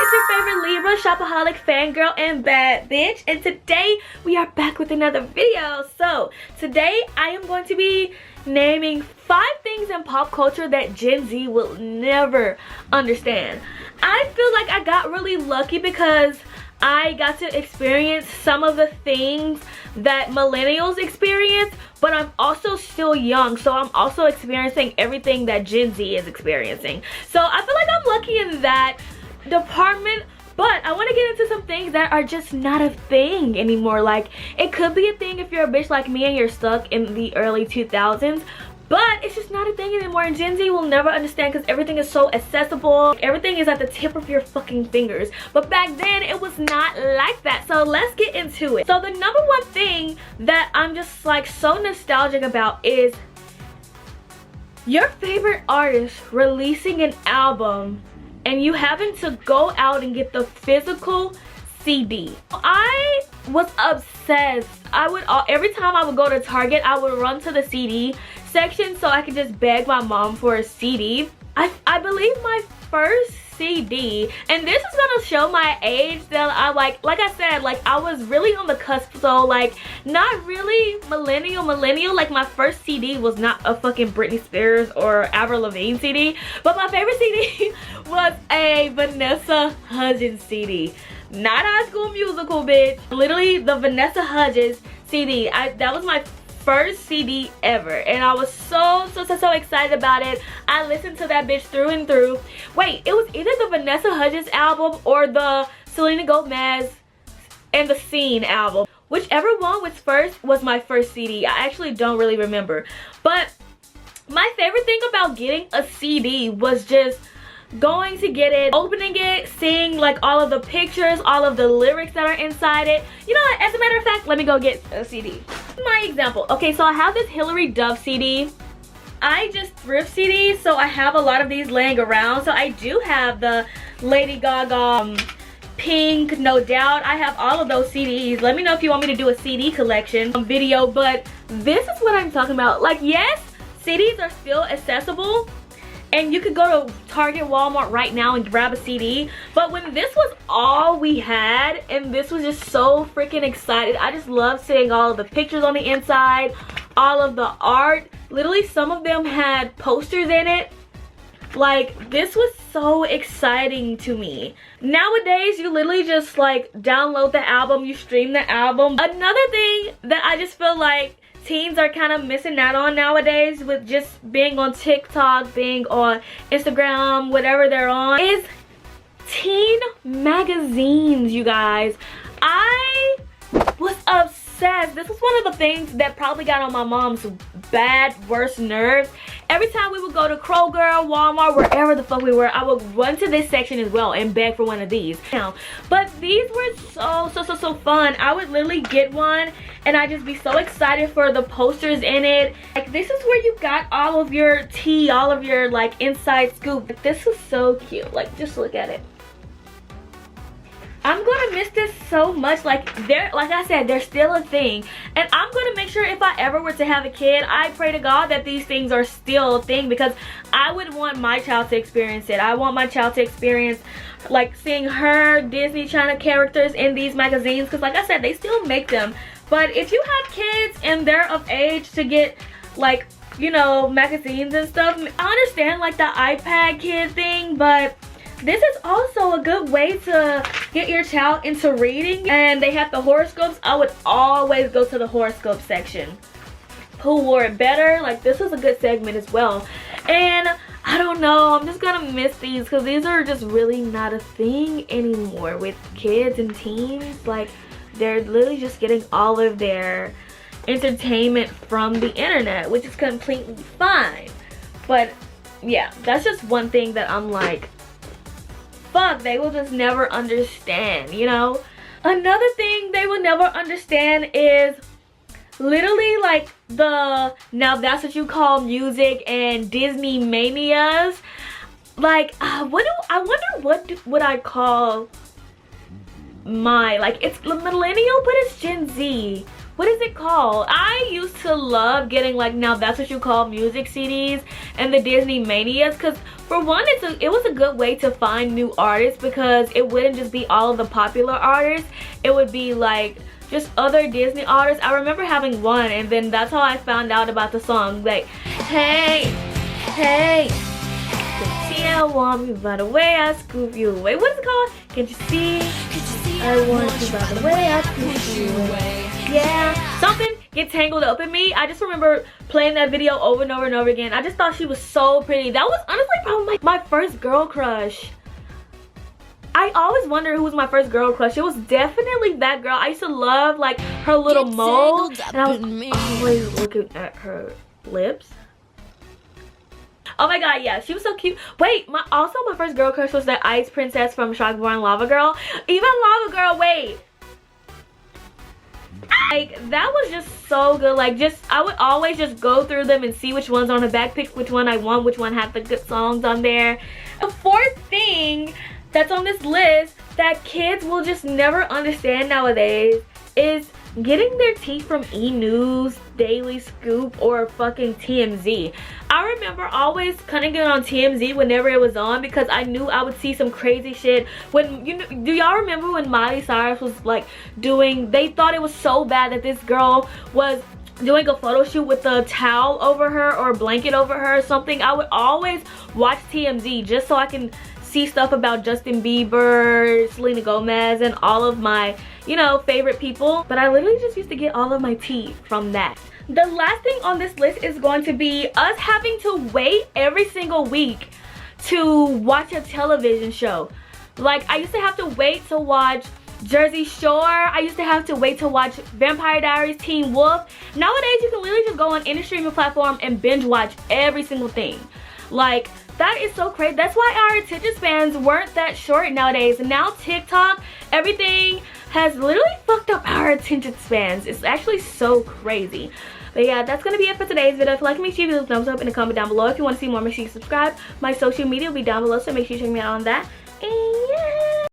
it's your favorite Libra, shopaholic, fangirl, and bad bitch. And today we are back with another video. So today I am going to be naming 5 things in pop culture that Gen Z will never understand. I feel like I got really lucky because I got to experience some of the things that millennials experience, but I'm also still young, so I'm also experiencing everything that Gen Z is experiencing. So I feel like I'm lucky in that department, but I want to get into some things that are just not a thing anymore. Like, it could be a thing if you're a bitch like me and you're stuck in the early 2000s, but it's just not a thing anymore, and Gen Z will never understand because everything is so accessible. Everything is at the tip of your fucking fingers. But back then, it was not like that. So let's get into it. So the number one thing that I'm just like so nostalgic about is your favorite artist releasing an album and you having to go out and get the physical CD. I was obsessed. Every time I would go to Target, I would run to the CD section so I could just beg my mom for a CD. I believe my first CD, and this is gonna show my age, that I like I said, like I was really on the cusp, so like not really millennial. Like my first CD was not a fucking Britney Spears or Avril Lavigne CD, but my favorite CD was a Vanessa Hudgens CD. Not High School Musical, bitch. Literally the Vanessa Hudgens CD. That was my first CD ever, and I was so excited about it. I listened to that bitch through and through. Wait, it was either the Vanessa Hudgens album or the Selena Gomez and the Scene album. Whichever one was first was my first CD. I actually don't really remember. But my favorite thing about getting a CD was just going to get it, opening it, seeing like all of the pictures, all of the lyrics that are inside it. You know what, as a matter of fact, let me go get a CD. My example, okay, so I have this Hilary Duff CD. I just thrift CDs, so I have a lot of these laying around. So I do have the Lady Gaga, Pink, No Doubt. I have all of those CDs. Let me know if you want me to do a CD collection video, but this is what I'm talking about. Like, yes, CDs are still accessible, and you could go to Target, Walmart right now and grab a CD. But when this was all we had, and this was just so freaking excited. I just love seeing all of the pictures on the inside, all of the art. Literally, some of them had posters in it. Like, this was so exciting to me. Nowadays, you literally just like download the album, you stream the album. Another thing that I just feel like teens are kind of missing out on nowadays, with just being on TikTok, being on Instagram, whatever they're on, is teen magazines, you guys. I was obsessed. This was one of the things that probably got on my mom's worst nerves. Every time we would go to Kroger, Walmart, wherever the fuck we were, I would run to this section as well and beg for one of these. But these were so fun. I would literally get one and I'd just be so excited for the posters in it. Like, this is where you got all of your tea, all of your like inside scoop. This was so cute. Like, just look at it. I'm gonna miss this so much. Like I said, they're still a thing, and I'm gonna make sure if I ever were to have a kid, I pray to God that these things are still a thing, because I would want my child to experience it. I want my child to experience like seeing her Disney Channel characters in these magazines, because like I said, they still make them. But if you have kids and they're of age to get like, you know, magazines and stuff, I understand like the iPad kid thing, but this is also a good way to get your child into reading. And they have the horoscopes. I would always go to the horoscope section. Who wore it better? Like, this is a good segment as well. And I don't know, I'm just gonna miss these, because these are just really not a thing anymore with kids and teens. Like, they're literally just getting all of their entertainment from the internet, which is completely fine. But yeah, that's just one thing that I'm like, fuck, they will just never understand, you know? Another thing they will never understand is literally like the now that's what you call music and Disney manias. Like, I wonder what would I call my, like, it's millennial, but it's Gen Z. what is it called? I used to love getting like, now that's what you call music CDs and the Disney Manias, because for one, it was a good way to find new artists, because it wouldn't just be all of the popular artists. It would be like just other Disney artists. I remember having one, and then that's how I found out about the song. Like, hey, hey, see I want you by the way I scoop you away. What is it called? Can't you see? I want you by the way I scoop you away. Yeah, something get tangled up in me. I just remember playing that video over and over and over again. I just thought she was so pretty. That was honestly probably my first girl crush. I always wonder who was my first girl crush. It was definitely that girl. I used to love like her little mole, and I was always looking at her lips. Oh my god, yeah, she was so cute. Wait, also my first girl crush was that ice princess from Shockborn Lava Girl. Even Lava Girl, wait. Like, that was just so good. Like, I would always just go through them and see which one's on the back, pick which one I want, which one had the good songs on there. The fourth thing that's on this list that kids will just never understand nowadays is getting their tea from E! News, Daily Scoop, or fucking TMZ. I remember always cutting it on TMZ whenever it was on, because I knew I would see some crazy shit. When, you know, do y'all remember when Miley Cyrus was like they thought it was so bad that this girl was doing a photo shoot with a towel over her or a blanket over her or something? I would always watch TMZ just so I can see stuff about Justin Bieber, Selena Gomez, and all of my, you know, favorite people. But I literally just used to get all of my tea from that. The last thing on this list is going to be us having to wait every single week to watch a television show. Like, I used to have to wait to watch Jersey Shore. I used to have to wait to watch Vampire Diaries, Teen Wolf. Nowadays, you can literally just go on any streaming platform and binge watch every single thing. Like, that is so crazy. That's why our attention spans weren't that short nowadays. And now TikTok, everything has literally fucked up our attention spans. It's actually so crazy. But yeah, that's gonna be it for today's video. If you like, make sure you leave a thumbs up and a comment down below. If you want to see more, make sure you subscribe. My social media will be down below, so make sure you check me out on that. And